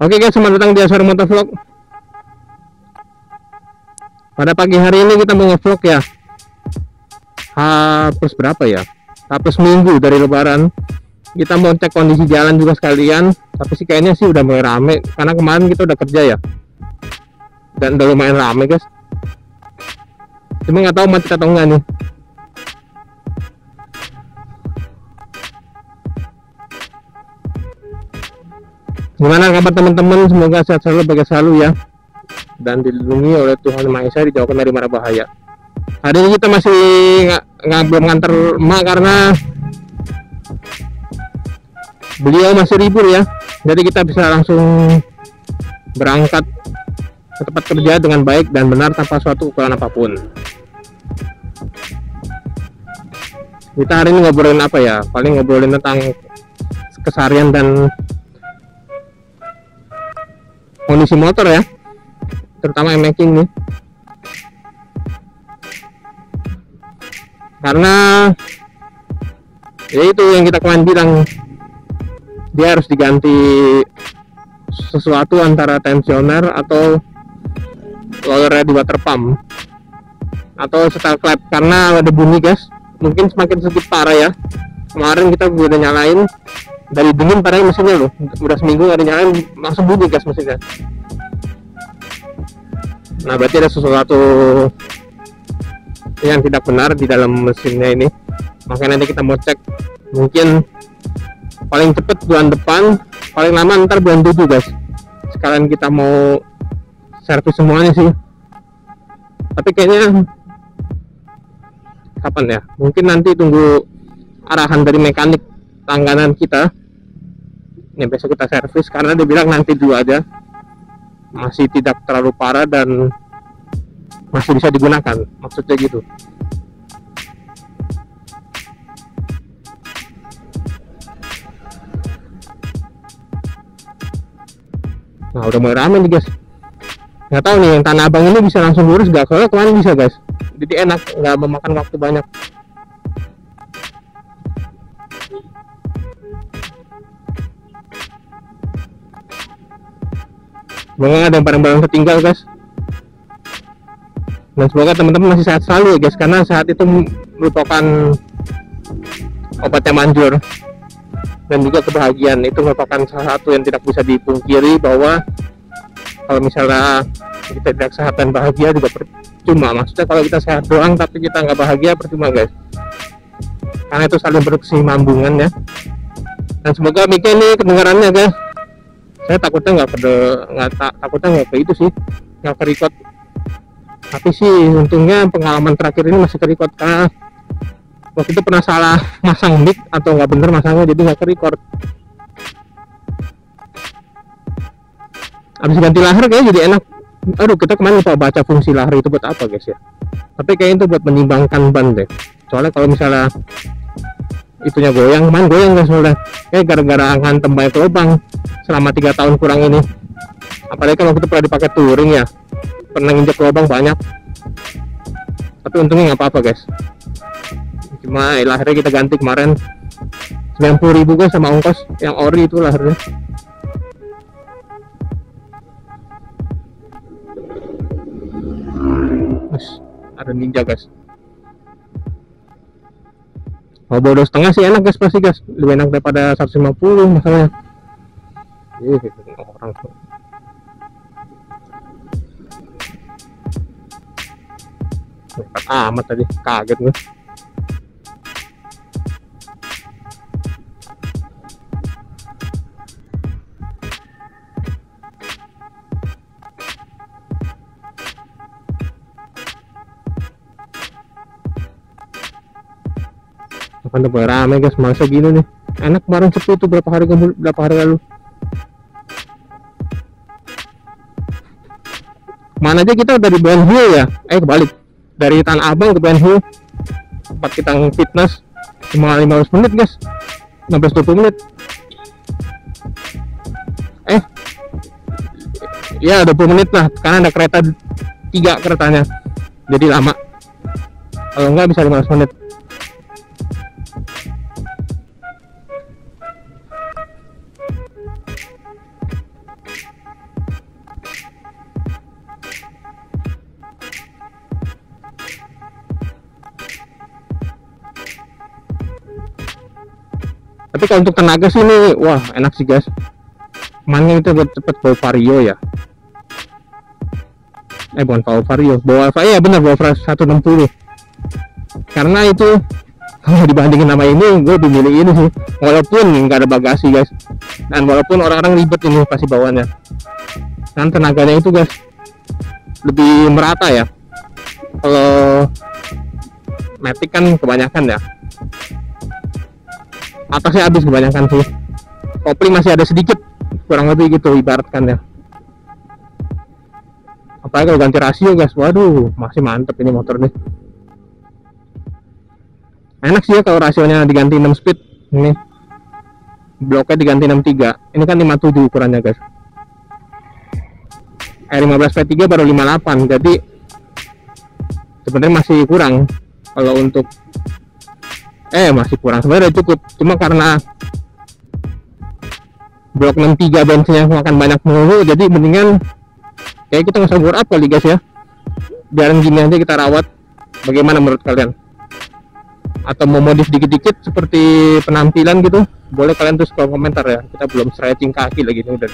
Oke guys, selamat datang di Aswar Motovlog. Pada pagi hari ini kita mau nge-vlog ya. Plus berapa ya? Plus minggu dari lebaran. Kita mau cek kondisi jalan juga sekalian. Tapi sih kayaknya sih udah mulai rame. Karena kemarin kita udah kerja ya. Dan udah lumayan rame guys. Cuma nggak tahu macet atau enggak nih. Gimana kabar teman-teman? Semoga sehat selalu, bahagia selalu ya, dan dilindungi oleh Tuhan Maha Esa, dijauhkan dari mara bahaya. Hari ini kita masih belum nganter emak karena beliau masih libur ya, jadi kita bisa langsung berangkat ke tempat kerja dengan baik dan benar tanpa suatu kekurangan apapun. Kita hari ini ngobrolin apa ya? Paling ngobrolin tentang keseharian dan kondisi motor ya, terutama making nih, karena ya itu yang kita kemarin bilang, dia harus diganti sesuatu antara tensioner atau lowernya di water pump atau setel klep, karena ada bunyi guys. Mungkin semakin sedikit parah ya. Kemarin kita udah nyalain dari dingin, padahal mesinnya loh udah seminggu gak dinyalain, langsung bunyi gas mesinnya. Nah berarti ada sesuatu yang tidak benar di dalam mesinnya ini. Makanya nanti kita mau cek, mungkin paling cepet bulan depan, paling lama ntar bulan 7 guys. Sekalian kita mau servis semuanya sih. Tapi kayaknya kapan ya, mungkin nanti tunggu arahan dari mekanik langganan kita. Ini besok kita servis, karena dia bilang nanti dulu aja, masih tidak terlalu parah dan masih bisa digunakan, maksudnya gitu. Nah udah mulai rame nih guys. Nggak tahu nih yang Tanah Abang ini bisa langsung lurus gak? Soalnya kemarin bisa guys, jadi enak, nggak memakan waktu banyak. Semoga ada barang-barang tertinggal guys, dan semoga teman-teman masih sehat selalu ya guys, karena sehat itu merupakan obatnya manjur, dan juga kebahagiaan itu merupakan salah satu yang tidak bisa dipungkiri, bahwa kalau misalnya kita tidak sehat dan bahagia juga percuma. Maksudnya kalau kita sehat doang tapi kita nggak bahagia, percuma guys, karena itu saling berkesinambungan ya. Dan semoga mic-nya ini kedengarannya guys. Saya takutnya nggak ke itu sih, nggak ke record. Tapi sih untungnya pengalaman terakhir ini masih ke record, karena waktu itu pernah salah masang mic atau nggak bener masangnya, jadi nggak ke record. Habis ganti lahar kayaknya jadi enak. Aduh, kita kemarin lupa baca fungsi lahar itu buat apa guys ya. Tapi kayaknya itu buat menimbangkan ban deh. Soalnya kalau misalnya itunya goyang, kemarin goyang guys soalnya, gara-gara ngantem banyak lubang selama 3 tahun kurang ini. Apalagi kan waktu itu pernah dipakai touring ya, pernah nginjek lubang banyak. Tapi untungnya nggak apa-apa guys. Cuma lahirnya kita ganti kemarin 90.000 guys, sama ongkos yang ori itu lahirnya. Ada ninja guys. Kalau bawa 2,5 sih enak guys, pasti guys, lebih enak daripada 150 masalahnya. Orang nekat amat tadi, kaget gue. Kan udah rame guys, masa gini nih. Enak kemarin sepi tuh berapa hari lalu. Mana aja kita dari Ben Hill ya, kebalik, dari Tanah Abang ke Ben Hill, tempat kita fitness, cuma 15 menit guys, 15-20 menit. Ya 20 menit lah, karena ada kereta 3 keretanya, jadi lama. Kalau enggak bisa 15 menit. Tapi kalau untuk tenaga sih ini wah enak sih guys. Kemarin kita buat cepet bawa Vario ya. Bukan bawa Vario, bawa ya benar, bawa 160. Karena itu kalau dibandingin sama ini, gue lebih milih ini sih. Walaupun nggak ada bagasi guys, dan walaupun orang-orang ribet ini pasti bawanya. Dan tenaganya itu guys lebih merata ya. Kalau Matic kan kebanyakan ya, atasnya habis kebanyakan sih. Kopling masih ada sedikit, kurang lebih gitu ibaratkan ya. Apalagi kalau ganti rasio guys, waduh masih mantep ini motor nih. Enak sih ya kalau rasionya diganti 6 speed. Ini bloknya diganti 63. Ini kan 57 ukurannya guys. R15 V3 baru 58, jadi sebenarnya masih kurang. Kalau untuk masih kurang, sebenarnya cukup, cuma karena blok 63 bensinnya makan banyak mulu, jadi mendingan kayak kita nggak usah bore up kali guys ya, biarin gini aja kita rawat. Bagaimana menurut kalian? Atau mau modif dikit-dikit seperti penampilan gitu, boleh kalian tulis kolom komentar ya. Kita belum stretching kaki lagi nih udah.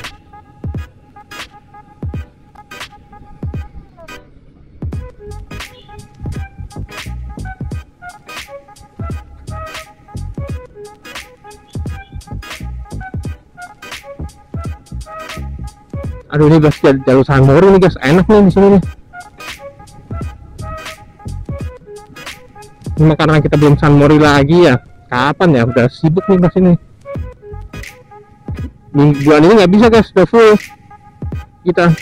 Aduh ini guys, jalur San Mori nih guys, enak nih di sini nih. Cuma karena kita belum San Mori lagi ya, kapan ya, udah sibuk nih guys ini. Mingguan ini nggak bisa guys, udah full kita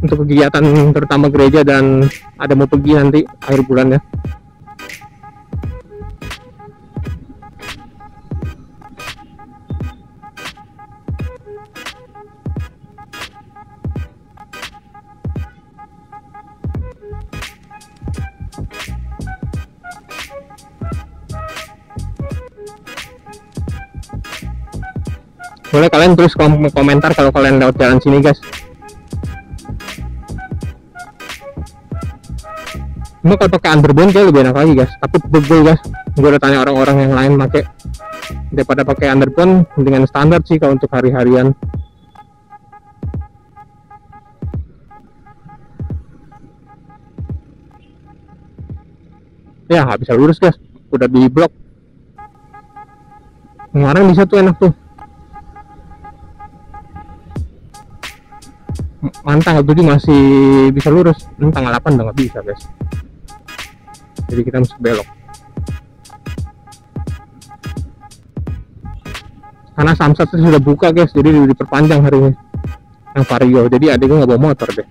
untuk kegiatan terutama gereja, dan ada mau pergi nanti akhir bulan ya. Boleh kalian tulis komentar kalau kalian lewat jalan sini guys. Cuma kalau pakai underbone kayak lebih enak lagi guys, tapi bebel guys. Gue udah tanya orang-orang yang lain pakai, daripada pakai underbone dengan standar sih kalau untuk hari-harian. Ya nggak bisa lurus guys, udah di blok. Kemarin bisa tuh enak tuh. Tanggal 7 masih bisa lurus, ini tanggal 8 udah nggak bisa guys, jadi kita mesti belok karena Samsat sudah buka guys, jadi diperpanjang hari ini yang Vario. Jadi adik gue nggak bawa motor deh,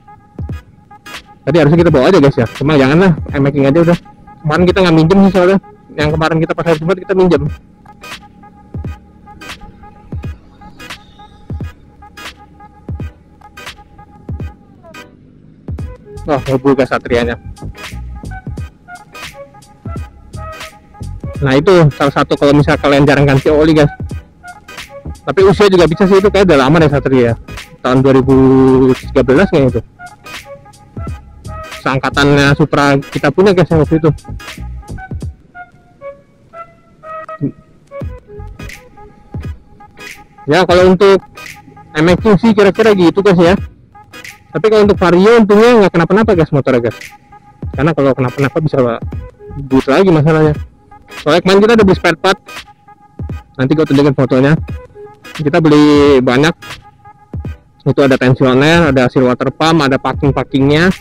tadi harusnya kita bawa aja guys ya, cuma janganlah, making aja udah. Kemarin kita nggak minjem sih soalnya, yang kemarin kita pas hari Jumat kita minjem. Wah, ngebul gas Satrianya. Nah itu salah satu kalau misalnya kalian jarang ganti oli guys. Tapi usia juga bisa sih, itu kayak udah lama deh Satria, tahun 2013 kayaknya itu. Seangkatannya Supra kita punya guys yang waktu itu. Ya kalau untuk MX sih kira-kira gitu guys ya. Tapi kalau untuk Vario untungnya nggak kenapa-napa guys motornya guys, karena kalau kenapa-napa bisa but lagi masalahnya. Soalnya kemarin kita udah beli spare part, nanti gue tunjukin fotonya. Kita beli banyak, itu ada tensioner, ada seal water pump, ada packing-packingnya,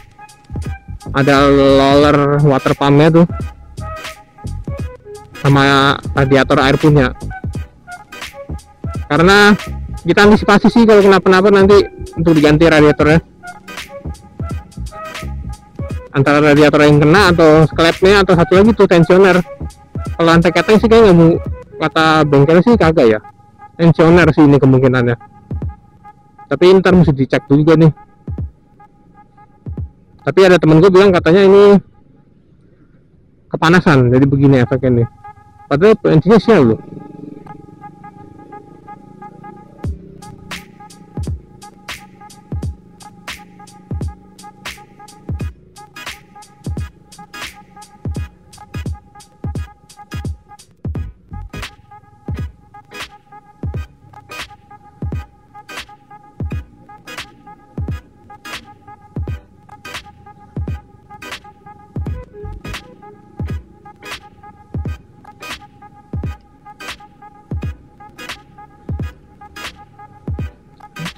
ada roller water pumpnya tuh, sama radiator air punya. Karena kita antisipasi sih kalau kenapa-napa nanti untuk diganti radiatornya, antara radiator yang kena atau sklepnya, atau satu lagi tuh tensioner. Kalau lantai keteng sih kayak nggak mau, kata bengkel sih kagak ya, tensioner sih ini kemungkinannya. Tapi ntar mesti dicek juga nih. Tapi ada temen gue bilang katanya ini kepanasan, jadi begini efeknya nih, padahal intinya sial loh.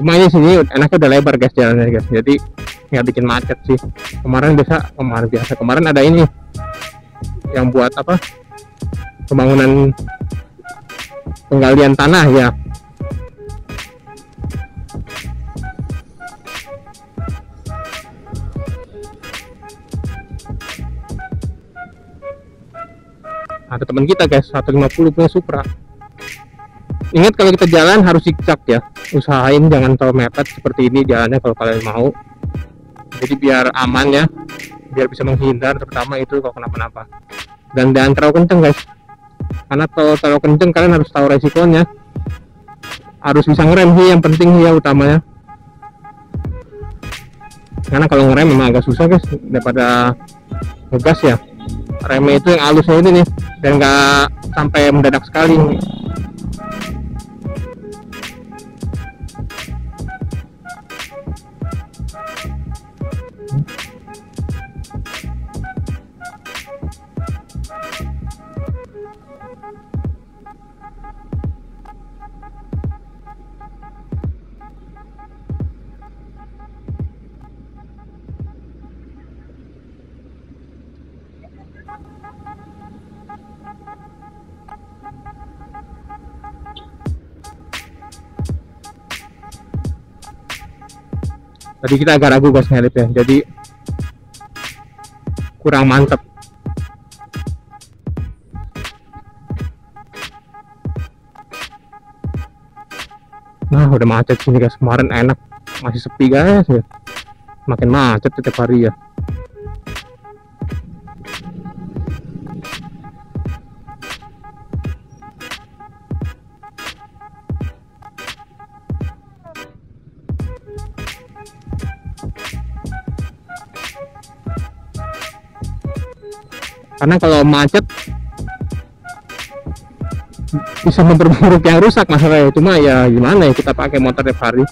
Cuma ini sini enaknya udah lebar guys jalannya guys, jadi nggak bikin macet sih. Kemarin ada ini yang buat apa, pembangunan penggalian tanah ya. Ada teman kita guys 150 punya Supra. Ingat kalau kita jalan harus zigzag ya, usahain jangan terlalu mepet seperti ini jalannya kalau kalian mau, jadi biar aman ya, biar bisa menghindar terutama itu kalau kenapa-napa. Dan jangan terlalu kenceng guys, karena kalau terlalu kenceng kalian harus tahu resikonya, harus bisa ngerem sih yang penting ya utamanya, karena kalau ngerem memang agak susah guys daripada ngegas ya. Remnya itu yang halusnya ini nih, dan nggak sampai mendadak sekali. Tadi kita agak ragu guys ngelip ya, jadi kurang mantep. Nah udah macet sini guys, kemarin enak masih sepi guys ya, makin macet setiap hari ya. Karena kalau macet bisa memperburuk yang rusak masalahnya. Cuma ya gimana ya, kita pakai motor tiap hari.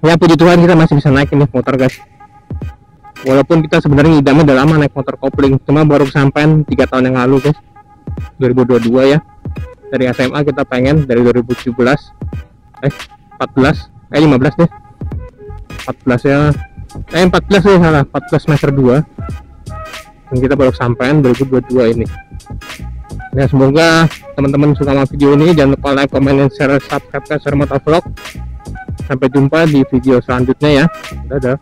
Ya puji Tuhan kita masih bisa naik ini motor guys. Walaupun kita sebenarnya idamnya udah lama naik motor kopling, cuma baru kesampaian 3 tahun yang lalu guys, 2022 ya. Dari SMA kita pengen dari 2017 15 deh, 14 ya, 14 ya salah, 14 semester 2, dan kita baru kesampaian 2022 ini. Ya semoga teman-teman suka sama video ini, jangan lupa like, comment, dan share, subscribe ke Sir Motovlog. Sampai jumpa di video selanjutnya ya, dadah.